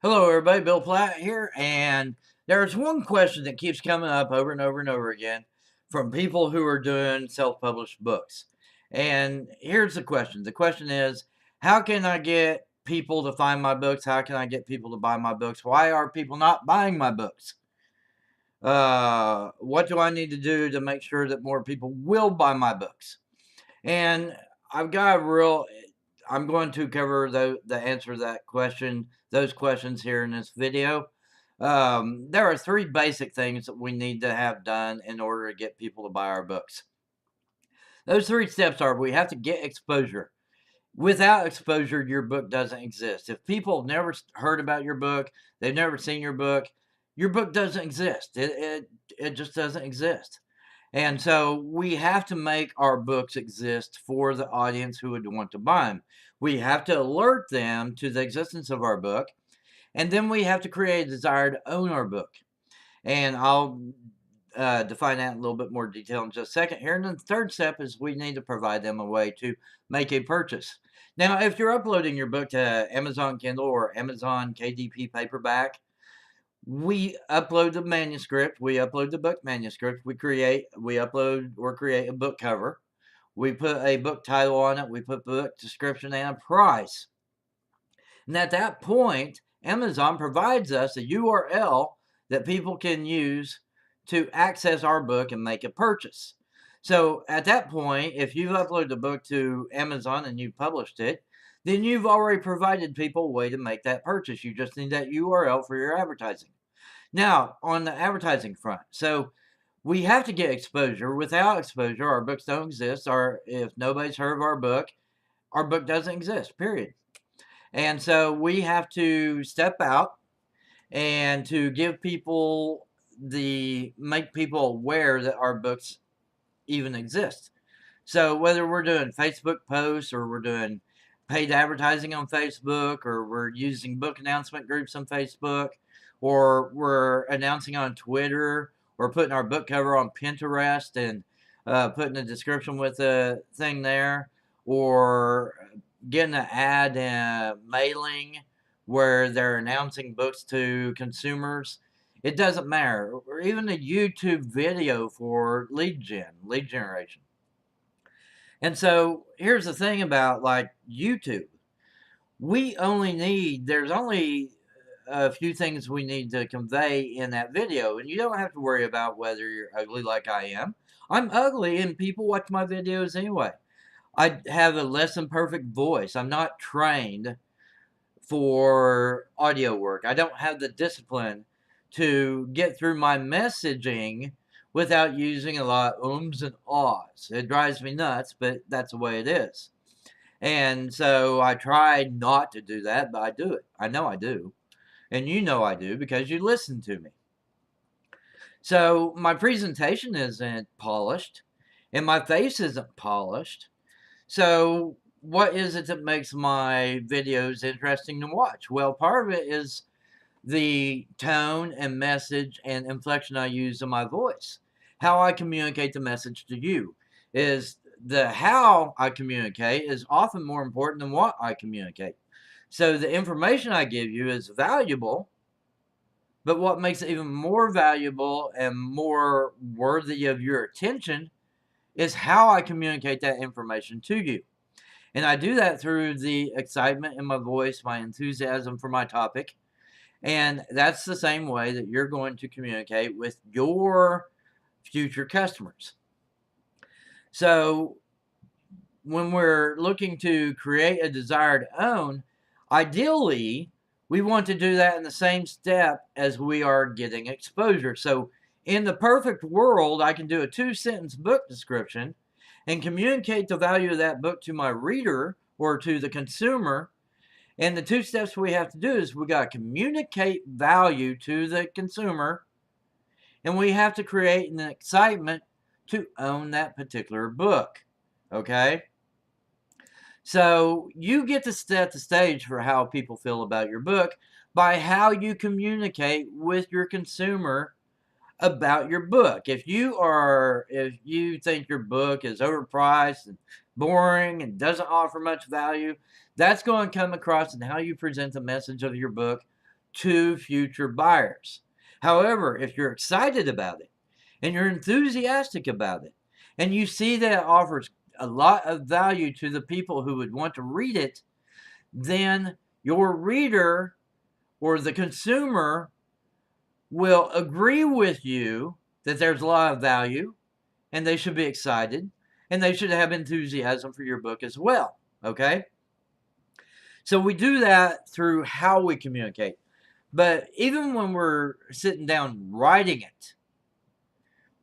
Hello, everybody. Bill Platt here, and there's one question that keeps coming up over and over and over again from people who are doing self-published books. And here's the question. The question is, how can I get people to find my books? How can I get people to buy my books? Why are people not buying my books? What do I need to do to make sure that more people will buy my books? And I've got a real I'm going to cover the answer to that question, those questions here in this video. There are three basic things that we need to have done in order to get people to buy our books. Those three steps are: we have to get exposure. Without exposure, your book doesn't exist. If people have never heard about your book, they've never seen your book doesn't exist. It just doesn't exist. And so we have to make our books exist for the audience who would want to buy them. We have to alert them to the existence of our book, and then we have to create a desire to own our book. And I'll define that in a little bit more detail in just a second here. And then the third step is we need to provide them a way to make a purchase. Now, if you're uploading your book to Amazon Kindle or Amazon KDP paperback, we upload the manuscript, we upload the book manuscript, we upload or create a book cover, we put a book title on it, we put book description and a price. And at that point, Amazon provides us a URL that people can use to access our book and make a purchase. So at that point, if you've uploaded the book to Amazon and you've published it, then you've already provided people a way to make that purchase. You just need that URL for your advertising. Now, on the advertising front, so we have to get exposure. Without exposure, our books don't exist. Or if nobody's heard of our book doesn't exist, period. And so we have to step out and to give people make people aware that our books even exist. So whether we're doing Facebook posts or we're doing paid advertising on Facebook or we're using book announcement groups on Facebook or we're announcing on Twitter or putting our book cover on Pinterest and putting a description with a thing there, or getting an ad and mailing where they're announcing books to consumers. It doesn't matter. Or even a YouTube video for lead generation. And so here's the thing about like YouTube. There's only a few things we need to convey in that video, and you don't have to worry about whether you're ugly like I am. I'm ugly, and people watch my videos anyway. I have a less than perfect voice. I'm not trained for audio work. I don't have the discipline to get through my messaging without using a lot of ums and ahs. It drives me nuts, but that's the way it is. And so I try not to do that, but I do it. I know I do. And you know I do because you listen to me. So my presentation isn't polished and my face isn't polished. So what is it that makes my videos interesting to watch? Well, part of it is the tone and message and inflection I use in my voice. How I communicate the message to you is the how I communicate is often more important than what I communicate. So the information I give you is valuable, but what makes it even more valuable and more worthy of your attention is how I communicate that information to you. And I do that through the excitement in my voice, my enthusiasm for my topic. And that's the same way that you're going to communicate with your future customers. So when we're looking to create a desire to own, ideally, we want to do that in the same step as we are getting exposure. So in the perfect world, I can do a 2-sentence book description and communicate the value of that book to my reader or to the consumer. And the 2 steps we have to do is we got to communicate value to the consumer, and we have to create an excitement to own that particular book. Okay? So you get to set the stage for how people feel about your book by how you communicate with your consumer about your book. If you think your book is overpriced and boring and doesn't offer much value, that's going to come across in how you present the message of your book to future buyers. However, if you're excited about it and you're enthusiastic about it and you see that it offers a lot of value to the people who would want to read it, then your reader or the consumer will agree with you that there's a lot of value and they should be excited and they should have enthusiasm for your book as well. Okay? So we do that through how we communicate. But even when we're sitting down writing it,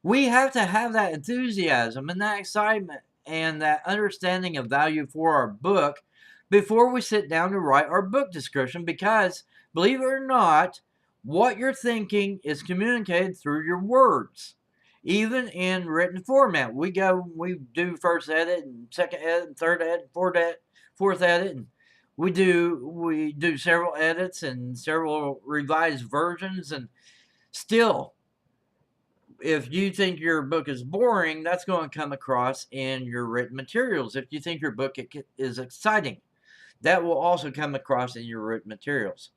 we have to have that enthusiasm and that excitement and that understanding of value for our book before we sit down to write our book description, because believe it or not, what you're thinking is communicated through your words. Even in written format, we do first edit and second edit and third edit, fourth edit, and we do several edits and several revised versions, and still, if you think your book is boring, that's going to come across in your written materials. If you think your book is exciting, that will also come across in your written materials.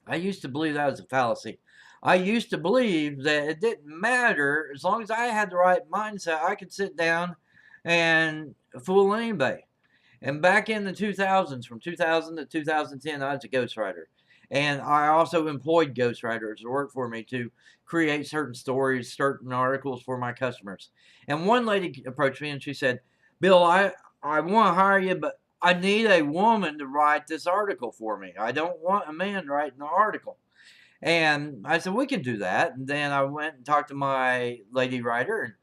I used to believe that was a fallacy. I used to believe that it didn't matter. As long as I had the right mindset, I could sit down and fool anybody. And back in the 2000s, from 2000 to 2010, I was a ghostwriter. And I also employed ghostwriters to work for me to create certain stories, certain articles for my customers. And one lady approached me and she said, Bill, I want to hire you, but I need a woman to write this article for me. I don't want a man writing the article. And I said, we can do that. And then I went and talked to my lady writer, and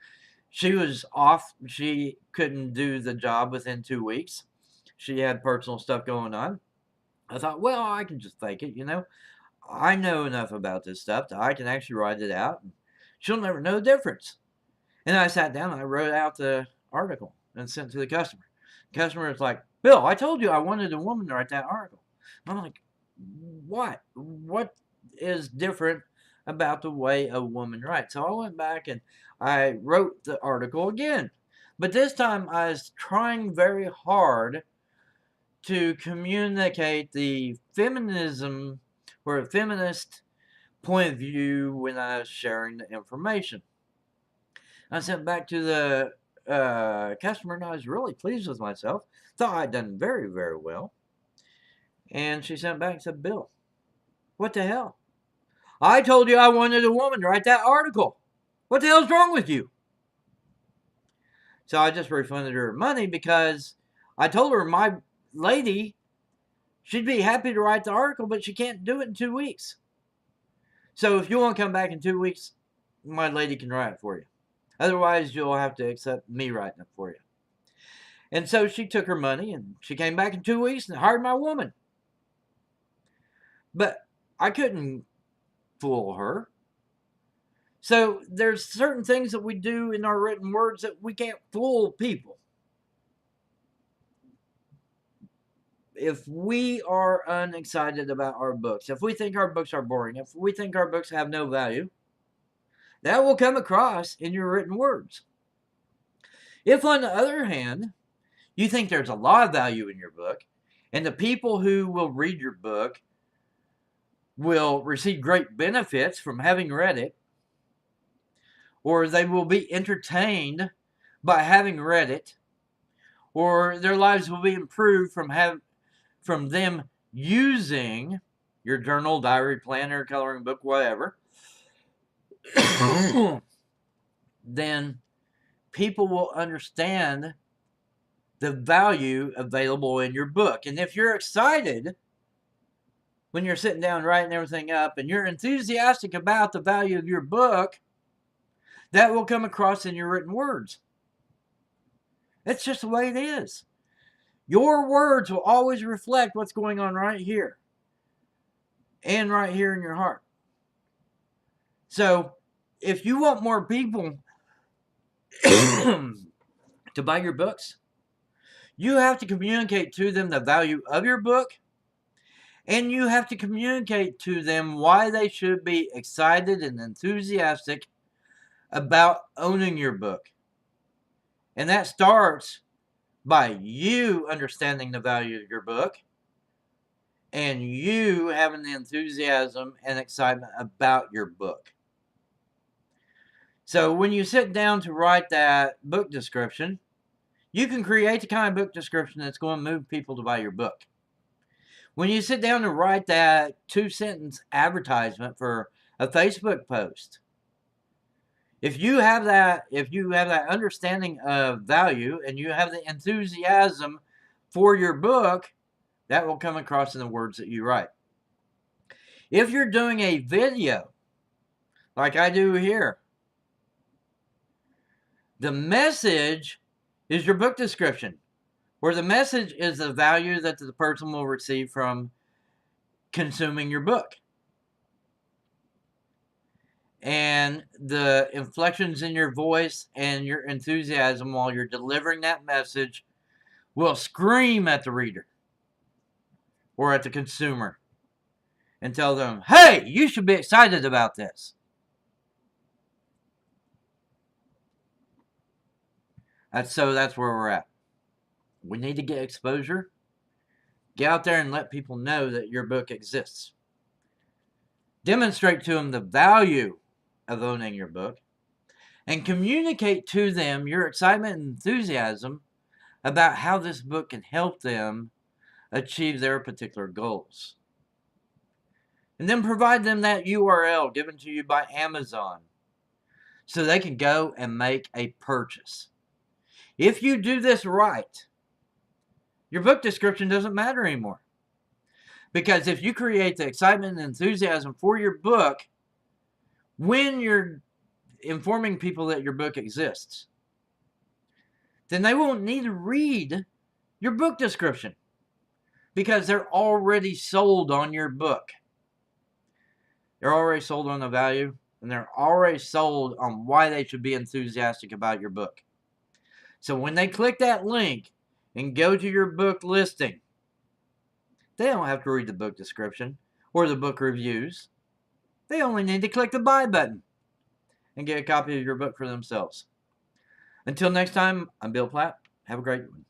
she was off. She couldn't do the job within 2 weeks. She had personal stuff going on. I thought, well, I can just fake it, I know enough about this stuff that I can actually write it out, and she'll never know the difference. And I sat down and I wrote out the article and sent it to the customer. The customer was like, Bill, I told you I wanted a woman to write that article. I'm like, what? What is different about the way a woman writes? So I went back and I wrote the article again. But this time I was trying very hard to communicate the feminism or a feminist point of view when I was sharing the information. I sent back to the customer and I was really pleased with myself. Thought I'd done very, very well. And she sent back and said, Bill, what the hell? I told you I wanted a woman to write that article. What the hell's wrong with you? So I just refunded her money because I told her my lady, she'd be happy to write the article, but she can't do it in 2 weeks. So if you want to come back in 2 weeks, my lady can write it for you. Otherwise, you'll have to accept me writing it for you. And so she took her money and she came back in 2 weeks and hired my woman. But I couldn't fool her. So there's certain things that we do in our written words that we can't fool people. If we are unexcited about our books, if we think our books are boring, if we think our books have no value, that will come across in your written words. If, on the other hand, you think there's a lot of value in your book, and the people who will read your book will receive great benefits from having read it, or they will be entertained by having read it, or their lives will be improved from them using your journal, diary, planner, coloring book, whatever, then people will understand the value available in your book. And if you're excited when you're sitting down writing everything up and you're enthusiastic about the value of your book, that will come across in your written words. That's just the way it is. Your words will always reflect what's going on right here and right here in your heart. So if you want more people to buy your books, you have to communicate to them the value of your book, and you have to communicate to them why they should be excited and enthusiastic about owning your book. And that starts by you understanding the value of your book and you having the enthusiasm and excitement about your book. So when you sit down to write that book description, you can create the kind of book description that's going to move people to buy your book. When you sit down to write that 2-sentence advertisement for a Facebook post, if you have that understanding of value and you have the enthusiasm for your book, that will come across in the words that you write. If you're doing a video, like I do here, the message is your book description, where the message is the value that the person will receive from consuming your book. And the inflections in your voice and your enthusiasm while you're delivering that message will scream at the reader or at the consumer and tell them, hey, you should be excited about this. That's where we're at. We need to get exposure. Get out there and let people know that your book exists. Demonstrate to them the value of owning your book and communicate to them your excitement and enthusiasm about how this book can help them achieve their particular goals. And then provide them that URL given to you by Amazon so they can go and make a purchase. If you do this right, your book description doesn't matter anymore. Because if you create the excitement and enthusiasm for your book when you're informing people that your book exists, then they won't need to read your book description because they're already sold on your book. They're already sold on the value, and they're already sold on why they should be enthusiastic about your book. So when they click that link and go to your book listing, they don't have to read the book description or the book reviews. They only need to click the buy button and get a copy of your book for themselves. Until next time, I'm Bill Platt. Have a great one.